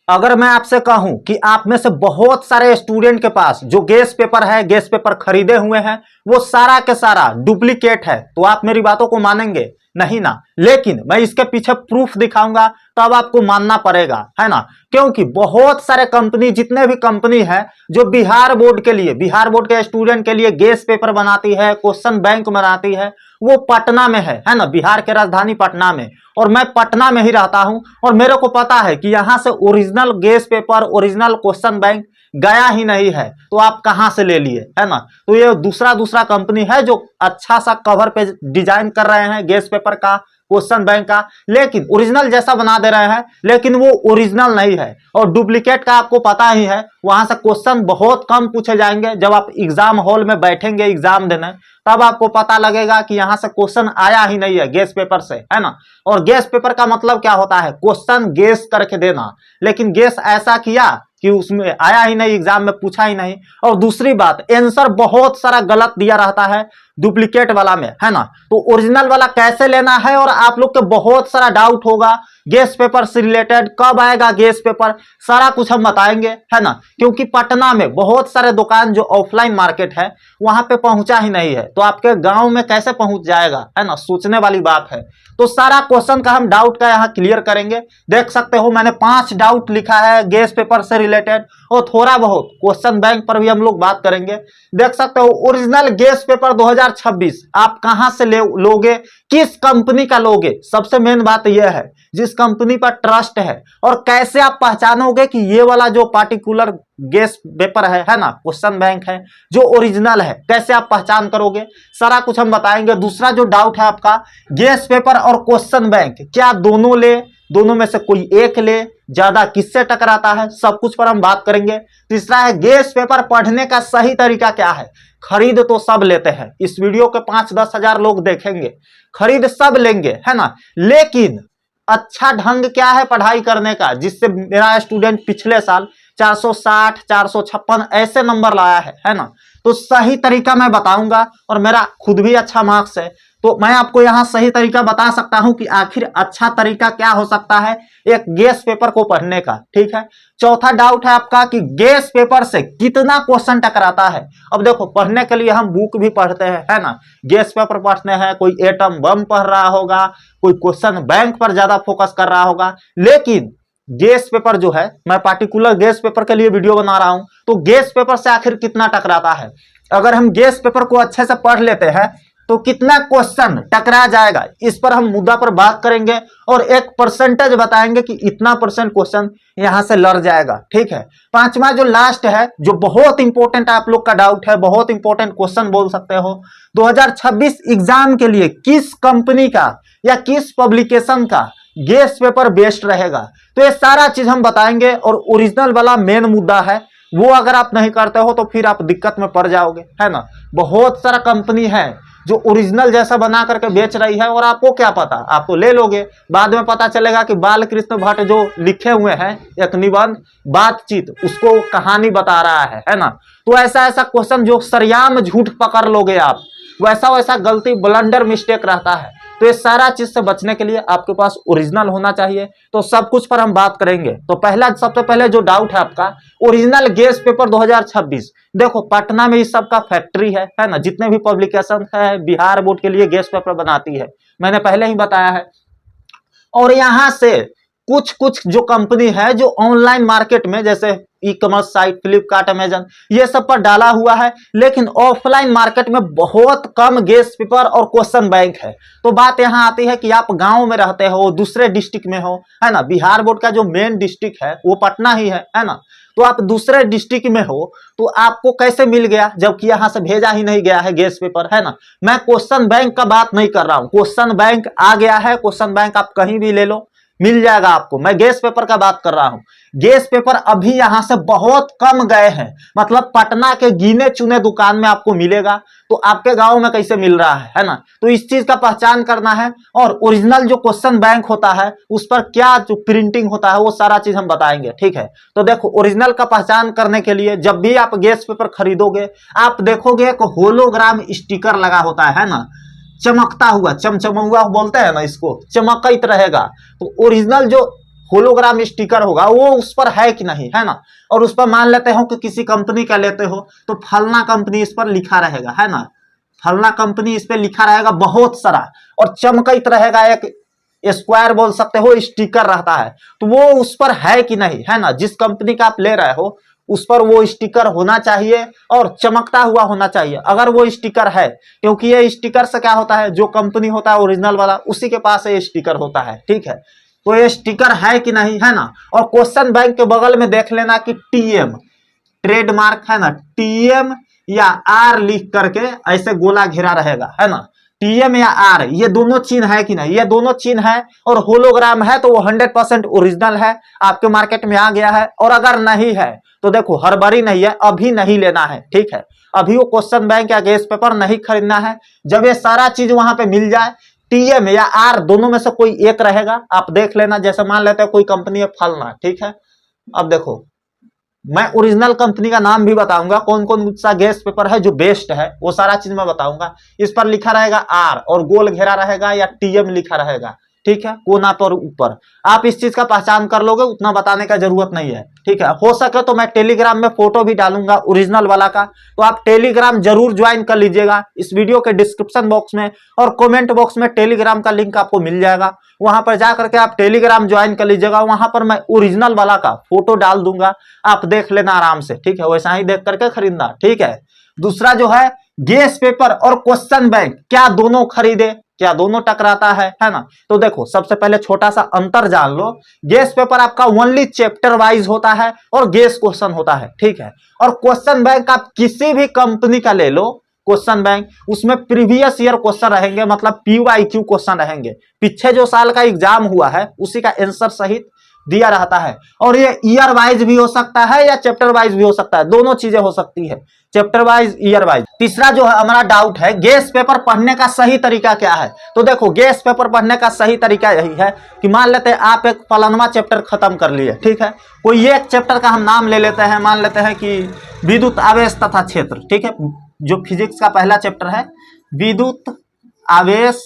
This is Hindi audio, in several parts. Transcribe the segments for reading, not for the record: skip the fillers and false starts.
अगर मैं आपसे कहूं कि आप में से बहुत सारे स्टूडेंट के पास जो गैस पेपर है, गैस पेपर खरीदे हुए हैं, वो सारा के सारा डुप्लीकेट है, तो आप मेरी बातों को मानेंगे? नहीं ना। लेकिन मैं इसके पीछे प्रूफ दिखाऊंगा, तब आपको मानना पड़ेगा, है ना। क्योंकि बहुत सारे कंपनी, जितने भी कंपनी है जो बिहार बोर्ड के लिए, बिहार बोर्ड के स्टूडेंट के लिए गैस पेपर बनाती है, क्वेश्चन बैंक बनाती है, वो पटना में है ना, बिहार के राजधानी पटना में। और मैं पटना में ही रहता हूं और मेरे को पता है कि यहां से original gas paper, original question bank गया ही नहीं है, तो आप कहां से ले लिए, है ना। तो ये दूसरा कंपनी है जो अच्छा सा कवर पे डिजाइन कर रहे हैं गैस पेपर का, क्वेश्चन बैंक का, लेकिन ओरिजिनल जैसा बना दे रहे हैं, लेकिन वो ओरिजिनल नहीं है। और डुप्लीकेट का आपको पता ही है, वहां से क्वेश्चन बहुत कम पूछे जाएंगे। जब आप एग्जाम हॉल में बैठेंगे एग्जाम देने, तब आपको पता लगेगा कि यहां से क्वेश्चन आया ही नहीं है गैस पेपर से, है ना। और गैस पेपर का मतलब क्या होता है? क्वेश्चन गैस करके देना, लेकिन गैस ऐसा किया कि उसमें आया ही नहीं, एग्जाम में पूछा ही नहीं। और दूसरी बात, आंसर बहुत सारा गलत दिया रहता है डुप्लीकेट वाला में, है ना। तो ओरिजिनल वाला कैसे लेना है? और आप लोग के बहुत सारा डाउट होगा गैस पेपर से रिलेटेड, कब आएगा गैस पेपर, सारा कुछ हम बताएंगे, है ना। क्योंकि पटना में बहुत सारे दुकान जो ऑफलाइन मार्केट है, वहां पे पहुंचा ही नहीं है, तो आपके गांव में कैसे पहुंच जाएगा, है ना। सोचने वाली बात है। तो सारा क्वेश्चन का हम डाउट का यहाँ क्लियर करेंगे। देख सकते हो मैंने 5 डाउट लिखा है गैस पेपर से रिलेटेड, और थोड़ा बहुत क्वेश्चन बैंक पर भी हम लोग बात करेंगे। देख सकते हो ओरिजिनल गैस पेपर 2026 आप कहां से लोगे, किस कंपनी का लोगे, सबसे मेन बात यह है जिस कंपनी पर ट्रस्ट है। और कैसे आप पहचानोगे कि ये वाला जो पार्टिकुलर गैस पेपर है ना, क्वेश्चन बैंक है, जो ओरिजिनल है, कैसे आप पहचान करोगे, सारा कुछ हम बताएंगे। दूसरा जो डाउट है आपका, गैस पेपर और क्वेश्चन बैंक क्या दोनों ले, दोनों में से कोई एक ले, ज्यादा किससे टकराता है, सब कुछ पर हम बात करेंगे। तीसरा है गैस पेपर पढ़ने का सही तरीका क्या है। खरीद तो सब लेते हैं, इस वीडियो के 5-10 हजार लोग देखेंगे, खरीद सब लेंगे, है ना। लेकिन अच्छा ढंग क्या है पढ़ाई करने का, जिससे मेरा स्टूडेंट पिछले साल 460, 456 ऐसे नंबर लाया है ना। तो सही तरीका मैं बताऊंगा, और मेरा खुद भी अच्छा मार्क्स है, तो मैं आपको यहां सही तरीका बता सकता हूं कि आखिर अच्छा तरीका क्या हो सकता है एक गैस पेपर को पढ़ने का, ठीक है। चौथा डाउट है आपका कि गैस पेपर से कितना क्वेश्चन टकराता है। अब देखो, पढ़ने के लिए हम बुक भी पढ़ते हैं, है ना, गैस पेपर पढ़ते हैं, कोई एटम बम पढ़ रहा होगा, कोई क्वेश्चन बैंक पर ज्यादा फोकस कर रहा होगा। लेकिन गैस पेपर जो है, मैं पार्टिकुलर गैस पेपर के लिए वीडियो बना रहा हूं, तो गैस पेपर से आखिर कितना टकराता है। अगर हम गैस पेपर को अच्छे से पढ़ लेते हैं तो कितना क्वेश्चन टकरा जाएगा, इस पर हम मुद्दा पर बात करेंगे, और एक परसेंटेज बताएंगे कि इतना परसेंट क्वेश्चन यहां से लड़ जाएगा, ठीक है। पांचवा जो लास्ट है, जो बहुत इंपॉर्टेंट आप लोग का डाउट है, बहुत इंपॉर्टेंट क्वेश्चन बोल सकते हो, 2026 एग्जाम के लिए किस कंपनी का या किस पब्लिकेशन का गैस पेपर बेस्ट रहेगा। तो ये सारा चीज हम बताएंगे। और ओरिजिनल वाला मेन मुद्दा है, वो अगर आप नहीं करते हो तो फिर आप दिक्कत में पड़ जाओगे, है ना। बहुत सारा कंपनी है जो ओरिजिनल जैसा बना करके बेच रही है, और आपको क्या पता, आप तो ले लोगे, बाद में पता चलेगा कि बालकृष्ण भट्ट जो लिखे हुए हैं एक निबंध बातचीत, उसको कहानी बता रहा है ना। तो ऐसा ऐसा क्वेश्चन जो सरेआम झूठ पकड़ लोगे आप, वैसा वैसा गलती, ब्लंडर मिस्टेक रहता है। तो ये सारा चीज से बचने के लिए आपके पास ओरिजिनल होना चाहिए। तो सब कुछ पर हम बात करेंगे। तो सबसे पहले जो डाउट है आपका, ओरिजिनल गैस पेपर 2026, देखो पटना में इस सब का फैक्ट्री है ना, जितने भी पब्लिकेशन है बिहार बोर्ड के लिए गैस पेपर बनाती है, मैंने पहले ही बताया है। और यहां से कुछ कुछ जो कंपनी है जो ऑनलाइन मार्केट में, जैसे e commerce site Flipkart, Amazon, ये सब पर डाला हुआ है, लेकिन ऑफलाइन मार्केट में बहुत कम गैस पेपर और क्वेश्चन बैंक है। तो बात यहां आती है कि आप गांव में रहते हो, दूसरे डिस्ट्रिक्ट में हो, है ना, बिहार बोर्ड का जो मेन डिस्ट्रिक्ट है वो पटना ही है ना। तो आप दूसरे डिस्ट्रिक्ट में हो, तो आपको कैसे मिल गया, जबकि यहां से भेजा ही नहीं गया है गैस पेपर, है ना। मैं क्वेश्चन बैंक का बात नहीं कर रहा हूं, क्वेश्चन बैंक आ गया है, क्वेश्चन बैंक आप कहीं भी ले लो, मिल जाएगा आपको। मैं गैस पेपर का बात कर रहा हूं। गैस पेपर अभी यहां से बहुत कम गए हैं, मतलब पटना के गिने चुने दुकान में आपको मिलेगा, तो आपके गांव में कैसे मिल रहा है ना। तो इस चीज का पहचान करना है। और ओरिजिनल जो क्वेश्चन बैंक होता है उस पर क्या जो प्रिंटिंग होता है वो सारा चीज हम बताएंगे, ठीक है। तो देखो, ओरिजिनल का पहचान करने के लिए जब भी आप गैस पेपर खरीदोगे, आप देखोगे एक होलोग्राम स्टिकर लगा होता है ना, चमकता हुआ, चमचमा हुआ बोलते हैं ना इसको, चमकत रहेगा। तो ओरिजिनल जो होलोग्राम स्टिकर होगा वो उस पर है कि नहीं, है ना। और उस पर मान लेते हो कि किसी कंपनी का लेते हो तो फलना कंपनी इस पर लिखा रहेगा, है ना, फलना कंपनी इस पर लिखा रहेगा बहुत सारा, और चमकत रहेगा, एक स्क्वायर बोल सकते हो स्टिकर रहता है, तो वो उस पर है कि नहीं, है ना। जिस कंपनी का आप ले रहे हो उस पर वो स्टिकर होना चाहिए और चमकता हुआ होना चाहिए, अगर वो स्टिकर है, क्योंकि ये स्टिकर से क्या होता है, जो कंपनी होता है ओरिजिनल वाला उसी के पास ये स्टिकर होता है, ठीक है। तो ये स्टिकर है कि नहीं, है ना। और क्वेश्चन बैंक के बगल में देख लेना कि टीएम ट्रेडमार्क, है ना, टीएम या आर लिख करके ऐसे गोला घेरा रहेगा, है ना। टीएम या आर ये दोनों चिन्ह है कि नहीं, ये दोनों चिन्ह है और होलोग्राम है तो वो 100% ओरिजिनल है, आपके मार्केट में आ गया है। और अगर नहीं है तो देखो हड़बड़ी नहीं है, अभी नहीं लेना है, ठीक है। अभी वो क्वेश्चन बैंक या गेस पेपर नहीं खरीदना है, जब ये सारा चीज वहां पे मिल जाए, टीएम या आर दोनों में से कोई एक रहेगा, आप देख लेना। जैसे मान लेते हैं कोई कंपनी है फलना, ठीक है। अब देखो मैं ओरिजिनल कंपनी का नाम भी बताऊंगा, कौन कौन सा गैस पेपर है जो बेस्ट है वो सारा चीज मैं बताऊंगा। इस पर लिखा रहेगा आर और गोल घेरा रहेगा या टीएम लिखा रहेगा, ठीक है, कोना पर ऊपर। आप इस चीज का पहचान कर लोगे, उतना बताने का जरूरत नहीं है, ठीक है। हो सके तो मैं टेलीग्राम में फोटो भी डालूंगा ओरिजिनल वाला का, तो आप टेलीग्राम जरूर ज्वाइन कर लीजिएगा। इस वीडियो के डिस्क्रिप्शन बॉक्स में और कमेंट बॉक्स में टेलीग्राम का लिंक आपको मिल जाएगा, वहां पर जाकर के आप टेलीग्राम ज्वाइन कर लीजिएगा। वहां पर मैं ओरिजिनल वाला का फोटो डाल दूंगा, आप देख लेना आराम से, ठीक है। वैसा ही देख करके खरीदना, ठीक है। दूसरा जो है गेस पेपर और क्वेश्चन बैंक, क्या दोनों खरीदे, क्या दोनों टकराता है ना। तो देखो सबसे पहले छोटा सा अंतर जान लो, गेस पेपर आपका ओनली चैप्टर वाइज होता है और गेस क्वेश्चन होता है, ठीक है। और क्वेश्चन बैंक आप किसी भी कंपनी का ले लो, क्वेश्चन बैंक उसमें प्रीवियस ईयर क्वेश्चन रहेंगे, मतलब PYQ क्वेश्चन रहेंगे, पीछे जो साल का एग्जाम हुआ है उसी का आंसर सहित दिया रहता है। और ये ईयर वाइज भी हो सकता है या चैप्टर वाइज भी हो सकता है, दोनों चीजें हो सकती है, चैप्टर वाइज ईयर वाइज। तीसरा जो है हमारा डाउट है गेस पेपर पढ़ने का सही तरीका क्या है। तो देखो गेस पेपर पढ़ने का सही तरीका यही है कि मान लेते हैं आप एक फलानवा चैप्टर खत्म कर लिए, ठीक है। कोई एक चैप्टर का हम नाम ले लेते हैं, मान लेते हैं कि विद्युत आवेश तथा क्षेत्र, ठीक है, जो फिजिक्स का पहला चैप्टर है, विद्युत आवेश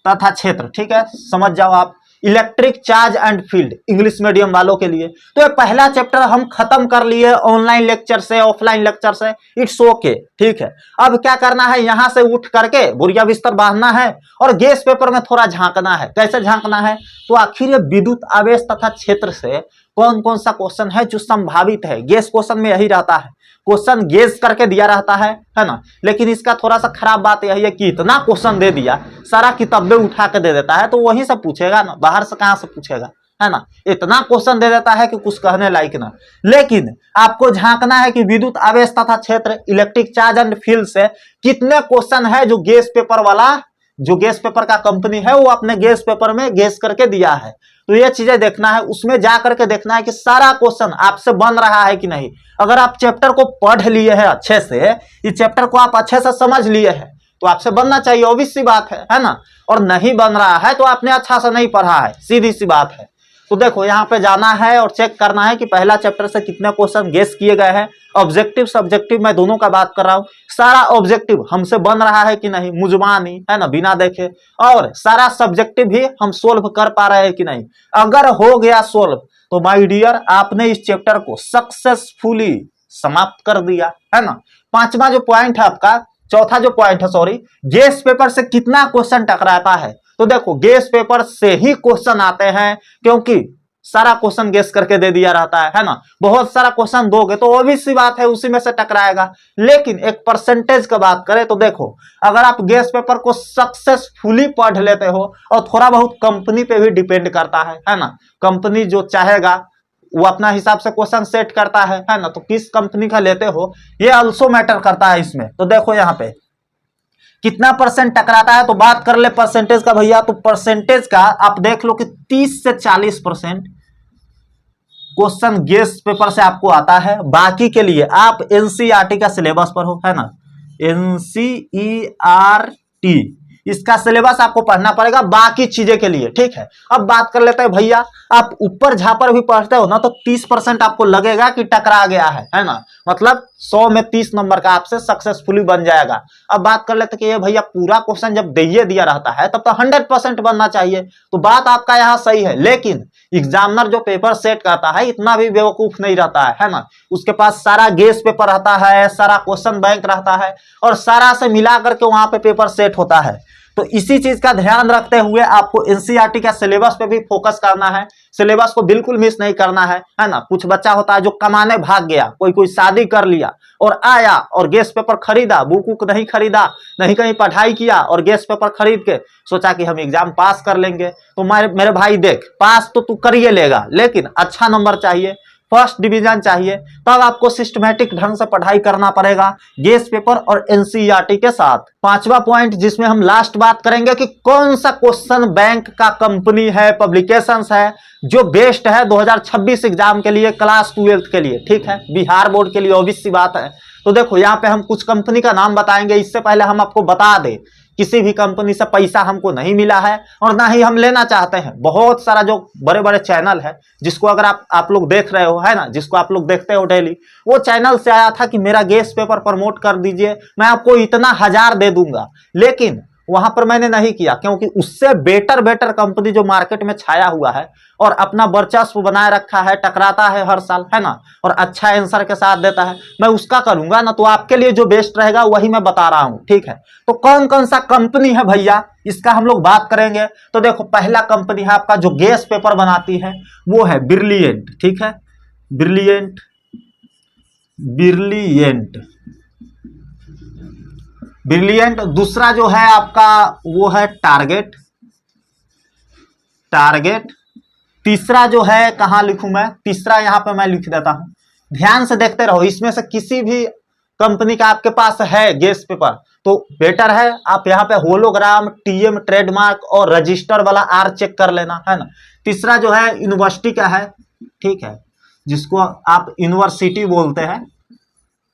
तथा क्षेत्र, ठीक है, समझ जाओ आप। Electric charge and field English medium वालों के लिए तो ये पहला चैप्टर हम खत्म कर लिए ऑनलाइन लेक्चर से, ऑफलाइन लेक्चर से, इट्स ओके, ठीक है। अब क्या करना है, यहां से उठ करके बुरिया बिस्तर बांधना है और गेस पेपर में थोड़ा झांकना है। कैसे झांकना है, तो आखिर ये विद्युत आवेश तथा क्षेत्र से कौन कौन सा क्वेश्चन है जो संभावित है। गेस क्वेश्चन में यही रहता है, क्वेश्चन गेस करके दिया रहता है ना। लेकिन इसका थोड़ा सा खराब बात यही है कि इतना क्वेश्चन दे दिया, सारा किताबें उठा के दे देता है, तो वहीं से पूछेगा ना, बाहर से कहां से पूछेगा, है ना। इतना क्वेश्चन दे देता है कि कुछ कहने लायक ना। लेकिन आपको झांकना है कि विद्युत आवेश तथा क्षेत्र इलेक्ट्रिक चार्ज एंड फील्ड से कितने क्वेश्चन है जो गेस पेपर वाला, जो गेस पेपर का कंपनी है वो अपने गेस पेपर में गेस करके दिया है। तो ये चीजें देखना है, उसमें जा करके देखना है कि सारा क्वेश्चन आपसे बन रहा है कि नहीं। अगर आप चैप्टर को पढ़ लिए हैं अच्छे से, इस चैप्टर को आप अच्छे से समझ लिए हैं, तो आपसे बनना चाहिए, ऑब्वियस सी बात है ना। और नहीं बन रहा है तो आपने अच्छा से नहीं पढ़ा है, सीधी सी बात है। तो देखो यहाँ पे जाना है और चेक करना है कि पहला चैप्टर से कितने क्वेश्चन गेस किए गए हैं। ऑब्जेक्टिव सब्जेक्टिव मैं दोनों का बात कर रहा हूँ, सारा ऑब्जेक्टिव हमसे बन रहा है कि नहीं, मुजबानी, है ना, बिना देखे। और सारा सब्जेक्टिव भी हम सोल्व कर पा रहे हैं कि नहीं। अगर हो गया सोल्व तो माय डियर आपने इस चैप्टर को सक्सेसफुली समाप्त कर दिया, है ना। पांचवा जो पॉइंट है आपका, चौथा जो पॉइंट है सॉरी, गेस पेपर से कितना क्वेश्चन टकराता है। तो देखो गेस पेपर से ही क्वेश्चन आते हैं, क्योंकि सारा क्वेश्चन गेस करके दे दिया रहता है ना। बहुत सारा क्वेश्चन दोगे तो ऑब्वियस सी बात है उसी में से टकराएगा। लेकिन एक परसेंटेज का बात करें तो देखो, अगर आप गेस पेपर को सक्सेसफुली पढ़ लेते हो, और थोड़ा बहुत कंपनी पे भी डिपेंड करता है ना। कंपनी जो चाहेगा वो अपना हिसाब से क्वेश्चन सेट करता है ना। तो किस कंपनी का लेते हो ये ऑल्सो मैटर करता है इसमें। तो देखो यहाँ पे कितना परसेंट टकराता है, तो बात कर ले परसेंटेज का भैया। तो परसेंटेज का आप देख लो कि 30 से 40% क्वेश्चन गेस पेपर से आपको आता है। बाकी के लिए आप एनसीईआरटी का सिलेबस पर हो, है ना, एनसीईआरटी इसका सिलेबस आपको पढ़ना पड़ेगा बाकी चीजें के लिए, ठीक है। अब बात कर लेते हैं भैया, आप ऊपर झापर भी पढ़ते हो ना तो 30% आपको लगेगा कि टकरा गया है ना, मतलब 100 में 30 नंबर का आपसे सक्सेसफुली बन जाएगा। अब बात कर लेते कि ये भैया पूरा क्वेश्चन जब दिया रहता है तब तो 100% बनना चाहिए, तो बात आपका यहाँ सही है, लेकिन एग्जामिनर जो पेपर सेट करता है इतना भी बेवकूफ नहीं रहता है ना। उसके पास सारा गेस पेपर रहता है, सारा क्वेश्चन बैंक रहता है और सारा से मिला करके वहां पे पेपर सेट होता है। तो इसी चीज का ध्यान रखते हुए आपको एनसीईआरटी का सिलेबस पे भी फोकस करना है, सिलेबस को बिल्कुल मिस नहीं करना है ना। कुछ बच्चा होता है जो कमाने भाग गया, कोई शादी कर लिया और आया और गेस पेपर खरीदा, बुक वुक नहीं खरीदा, नहीं कहीं पढ़ाई किया और गेस पेपर खरीद के सोचा कि हम एग्जाम पास कर लेंगे। तो मेरे भाई देख, पास तो तू करिए लेगा, लेकिन अच्छा नंबर चाहिए, फर्स्ट डिवीजन चाहिए, तब आपको सिस्टमैटिक ढंग से पढ़ाई करना पड़ेगा गेस पेपर और एनसीईआरटी के साथ। पांचवा पॉइंट जिसमें हम लास्ट बात करेंगे कि कौन सा क्वेश्चन बैंक का कंपनी है, पब्लिकेशंस है जो बेस्ट है 2026 एग्जाम के लिए, क्लास 12 के लिए, ठीक है, बिहार बोर्ड के लिए ऑब्वियस सी बात है। तो देखो यहाँ पे हम कुछ कंपनी का नाम बताएंगे, इससे पहले हम आपको बता दें किसी भी कंपनी से पैसा हमको नहीं मिला है और ना ही हम लेना चाहते हैं। बहुत सारा जो बड़े बड़े चैनल है जिसको अगर आप लोग देख रहे हो, है ना, जिसको आप लोग देखते हो डेली, वो चैनल से आया था कि मेरा गेस पेपर प्रमोट कर दीजिए, मैं आपको इतना 1000 दे दूंगा, लेकिन वहां पर मैंने नहीं किया, क्योंकि उससे बेटर कंपनी जो मार्केट में छाया हुआ है और अपना वर्चस्व बनाए रखा है, टकराता है हर साल, है ना, और अच्छा आंसर के साथ देता है, मैं उसका करूंगा ना। तो आपके लिए जो बेस्ट रहेगा वही मैं बता रहा हूं, ठीक है। तो कौन कौन सा कंपनी है भैया, इसका हम लोग बात करेंगे। तो देखो पहला कंपनी है आपका जो गैस पेपर बनाती है, वो है ब्रिलियंट, ठीक है, ब्रिलियंट ब्रिलियंट। दूसरा जो है आपका वो है टारगेट। तीसरा जो है, कहां लिखूं मैं, तीसरा यहां पे मैं लिख देता हूं, ध्यान से देखते रहो, इसमें से किसी भी कंपनी का आपके पास है गेस पेपर तो बेटर है आप यहाँ पे होलोग्राम, टीएम, ट्रेडमार्क और रजिस्टर वाला आर चेक कर लेना, है ना। तीसरा जो है यूनिवर्सिटी का है, ठीक है, जिसको आप यूनिवर्सिटी बोलते हैं,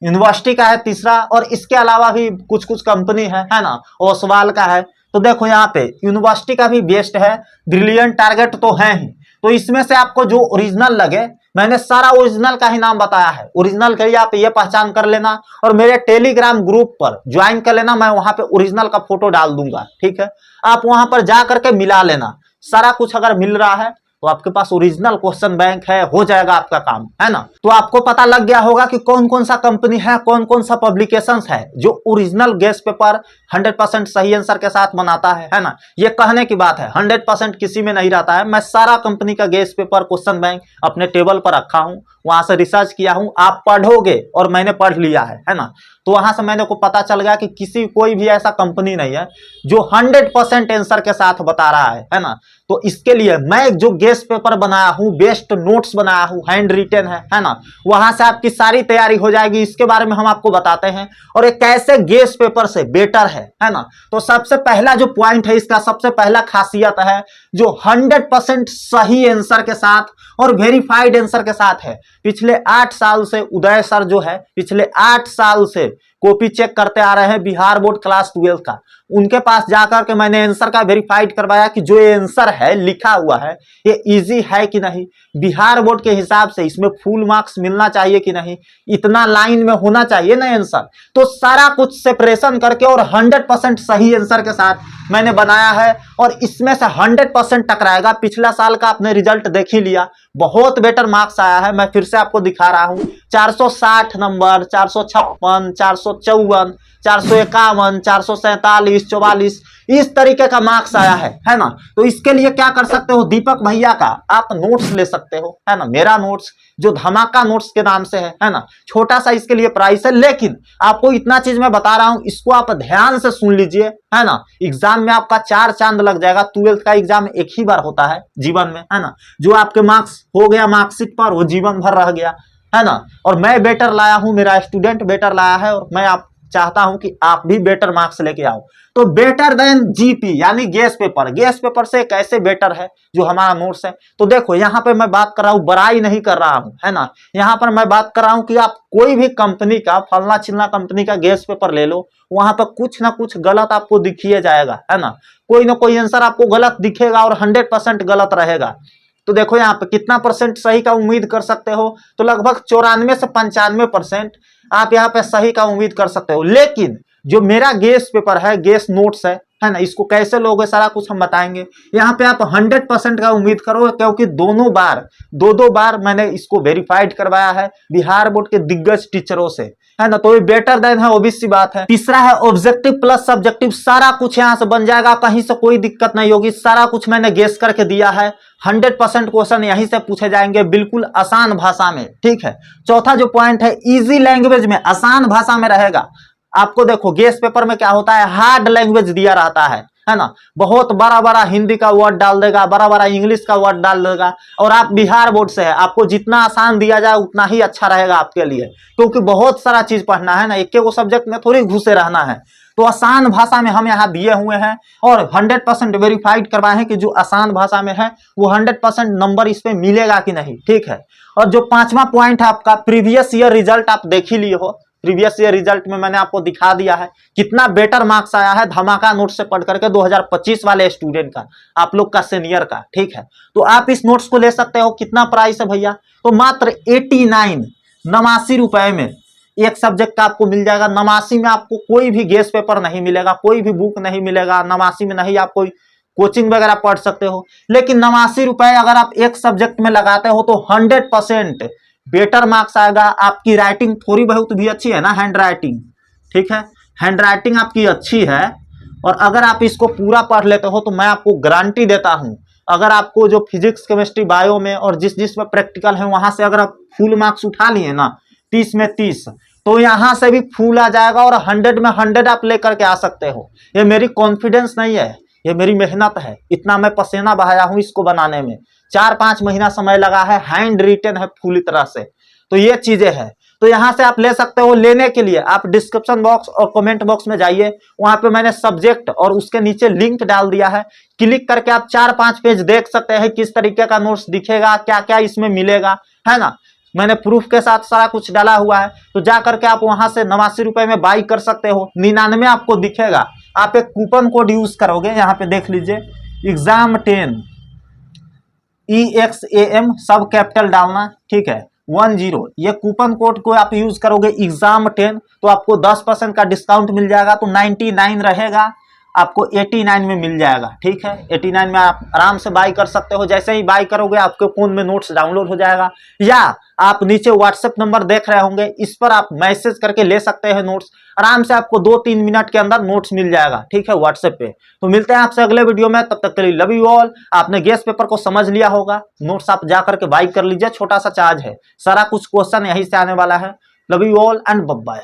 यूनिवर्सिटी का है तीसरा। और इसके अलावा भी कुछ कुछ कंपनी है ना, ओसवाल का है। तो देखो यहाँ पे यूनिवर्सिटी का भी बेस्ट है, ब्रिलियंट, टारगेट तो है ही। तो इसमें से आपको जो ओरिजिनल लगे, मैंने सारा ओरिजिनल का ही नाम बताया है, ओरिजिनल के लिए आप ये पहचान कर लेना और मेरे टेलीग्राम ग्रुप पर ज्वाइन कर लेना, मैं वहां पे ओरिजिनल का फोटो डाल दूंगा, ठीक है। आप वहां पर जा करके मिला लेना, सारा कुछ अगर मिल रहा है तो आपके पास ओरिजिनल क्वेश्चन बैंक है, हो जाएगा आपका काम, है ना। तो आपको पता लग गया होगा कि कौन कौन सा कंपनी है, कौन कौन सा पब्लिकेशंस है जो ओरिजिनल गेस पेपर 100% सही आंसर के साथ बनाता है ना। ये कहने की बात है, 100% किसी में नहीं रहता है। मैं सारा कंपनी का गेस पेपर क्वेश्चन बैंक अपने टेबल पर रखा हूं, वहां से रिसर्च किया हूं, आप पढ़ोगे और मैंने पढ़ लिया है ना। तो वहां से मैंने को पता चल गया कि कोई भी ऐसा कंपनी नहीं है जो 100% आंसर के साथ बता रहा है ना। तो इसके लिए मैं जो गेस पेपर बनाया हूं, बेस्ट नोट्स बनाया हूं, हैंड रिटन है ना, वहां से आपकी सारी तैयारी हो जाएगी। इसके बारे में हम आपको बताते हैं और एक कैसे गेस पेपर से बेटर है ना। तो सबसे पहला जो पॉइंट है इसका, सबसे पहला खासियत है जो 100% सही आंसर के साथ और वेरीफाइड आंसर के साथ है। पिछले 8 साल से उदय सर जो है, पिछले 8 साल से कॉपी चेक करते आ रहे हैं बिहार बोर्ड क्लास 12 का। उनके पास जाकर के मैंने आंसर का वेरीफाइड करवाया कि जो ये आंसर है लिखा हुआ है ये इजी है कि नहीं, बिहार बोर्ड के हिसाब से इसमें फुल मार्क्स मिलना चाहिए कि नहीं, इतना लाइन में होना चाहिए ना आंसर। तो सारा कुछ सेपरेशन करके और 100% सही आंसर के साथ मैंने बनाया है और इसमें से 100% टकराएगा। पिछला साल का आपने रिजल्ट देख ही लिया, बहुत बेटर मार्क्स आया है। मैं फिर से आपको दिखा रहा हूं, 460 नंबर, 456, 454, 451, 447, 44, इस तरीके का मार्क्स आया है ना। तो इसके लिए क्या कर सकते हो, दीपक भैया का आप नोट्स ले सकते हो, है ना। मेरा नोट्स जो धमाका नोट्स के नाम से है ना, छोटा सा इसके लिए प्राइस है, लेकिन आपको इतना चीज मैं बता रहा हूं, इसको आप ध्यान से सुन लीजिए, है ना। एग्जाम में आपका 4 चांद लग जाएगा। 12th का एग्जाम एक ही बार होता है जीवन में, है ना। जो आपके मार्क्स हो गया मार्कशीट पर, वो जीवन भर रह गया, है ना। और मैं बेटर लाया हूं, मेरा स्टूडेंट बेटर लाया है और मैं आप चाहता हूं कि आप भी बेटर मार्क्स लेके आओ। तो बेटर देन जीपी यानी गैस पेपर से कैसे बेटर है जो हमारा नोट्स है। तो देखो यहाँ पे मैं बात कर रहा हूँ, बड़ाई नहीं कर रहा हूँ, है ना। यहाँ पर मैं बात कर रहा हूँ कि आप कोई भी कंपनी का, फलना चिल्ला कंपनी का गैस पेपर ले लो, वहां पर कुछ ना कुछ गलत आपको दिखिए जाएगा, है ना। कोई ना कोई आंसर आपको गलत दिखेगा और 100% गलत रहेगा। तो देखो यहाँ पे कितना परसेंट सही का उम्मीद कर सकते हो, तो लगभग 94 से 95% आप यहाँ पे सही का उम्मीद कर सकते हो। लेकिन जो मेरा गेस पेपर है, गेस नोट्स है ना, इसको कैसे लोगे सारा कुछ हम बताएंगे। यहाँ पे आप 100% का उम्मीद करो, क्योंकि दोनों बार दो बार मैंने इसको वेरीफाइड करवाया है बिहार बोर्ड के दिग्गज टीचरों से, है ना। तो ये बेटर देन है, obvious सी बात है। तीसरा है ऑब्जेक्टिव प्लस सब्जेक्टिव, सारा कुछ यहाँ से बन जाएगा, कहीं से कोई दिक्कत नहीं होगी, सारा कुछ मैंने गेस करके दिया है। 100% क्वेश्चन यहीं से पूछे जाएंगे, बिल्कुल आसान भाषा में, ठीक है। चौथा जो पॉइंट है, इजी लैंग्वेज में, आसान भाषा में रहेगा। आपको देखो गेस पेपर में क्या होता है, हार्ड लैंग्वेज दिया रहता है ना। बहुत बड़ा बड़ा हिंदी का वर्ड डाल देगा, बड़ा बड़ा इंग्लिश का वर्ड डाल देगा। और आप बिहार बोर्ड से है, आपको जितना आसान दिया जाए उतना ही अच्छा रहेगा आपके लिए, क्योंकि बहुत सारा चीज पढ़ना है ना, एक एक सब्जेक्ट में थोड़ी घुसे रहना है। तो आसान भाषा में हम यहाँ दिए हुए हैं और 100% वेरीफाइड करवाए हैं कि जो आसान भाषा में है वो 100% नंबर इस पे मिलेगा कि नहीं, ठीक है। और जो पांचवा पॉइंट है आपका, प्रीवियस ईयर रिजल्ट आप देख ही लिए हो। प्रीवियस ईयर रिजल्ट में मैंने आपको दिखा दिया है कितना बेटर मार्क्स आया है धमाका नोट से पढ़ करके 2025 वाले स्टूडेंट का, आप लोग का सीनियर का, ठीक है। तो आप इस नोट्स को ले सकते हो। कितना प्राइस है भैया, तो मात्र 89 रुपए में एक सब्जेक्ट का आपको मिल जाएगा। 89 में आपको कोई भी गेस पेपर नहीं मिलेगा, कोई भी बुक नहीं मिलेगा। 89 में नहीं आप कोई कोचिंग वगैरह पढ़ सकते हो, लेकिन 89 रुपए अगर आप एक सब्जेक्ट में लगाते हो तो 100% बेटर मार्क्स आएगा। आपकी राइटिंग थोड़ी बहुत भी अच्छी है ना, हैंड राइटिंग, ठीक है, हैंड राइटिंग आपकी अच्छी है, और अगर आप इसको पूरा पढ़ लेते हो तो मैं आपको गारंटी देता हूं, अगर आपको जो फिजिक्स केमिस्ट्री बायो में और जिस में प्रैक्टिकल है वहां से अगर आप फुल मार्क्स उठा लिए ना, 30 में 30, तो यहां से भी फुल आ जाएगा और 100 में 100 आप लेकर के आ सकते हो। ये मेरी कॉन्फिडेंस नहीं है, ये मेरी मेहनत है। इतना मैं पसीना बहाया हूं इसको बनाने में, 4-5 महीना समय लगा है, हैंड रिटन है पूरी तरह से। तो ये चीजें हैं, तो यहां से आप ले सकते हो। लेने के लिए आप डिस्क्रिप्शन बॉक्स और कमेंट बॉक्स में जाइए, वहां पे मैंने सब्जेक्ट और उसके नीचे लिंक डाल दिया है। क्लिक करके आप 4-5 पेज देख सकते हैं किस तरीके का नोट्स दिखेगा, क्या क्या इसमें मिलेगा, है ना। मैंने प्रूफ के साथ सारा कुछ डाला हुआ है। तो जा करके आप वहां से 89 रुपए में बाई कर सकते हो। 99 आपको दिखेगा, आप एक कूपन कोड यूज करोगे, यहाँ पे देख लीजिए, एग्जाम 10 EXAM सब कैपिटल डालना, ठीक है, 10, ये कूपन कोड को आप यूज करोगे एग्जाम 10, तो आपको 10% का डिस्काउंट मिल जाएगा। तो 99 रहेगा, आपको 89 में मिल जाएगा, ठीक है। 89 में आप आराम से बाई कर सकते हो। जैसे ही बाई करोगे आपके फोन में नोट्स डाउनलोड हो जाएगा, या आप नीचे व्हाट्सएप नंबर देख रहे होंगे, इस पर आप मैसेज करके ले सकते हैं नोट्स। आराम से आपको 2-3 मिनट के अंदर नोट्स मिल जाएगा, ठीक है, व्हाट्सएप पे। तो मिलते हैं आपसे अगले वीडियो में, तब तक के लिए लव यू ऑल। आपने गेस पेपर को समझ लिया होगा, नोट्स आप जा करके बाई कर लीजिए, छोटा सा चार्ज है, सारा कुछ क्वेश्चन यहीं से आने वाला है। Love you all and bye bye.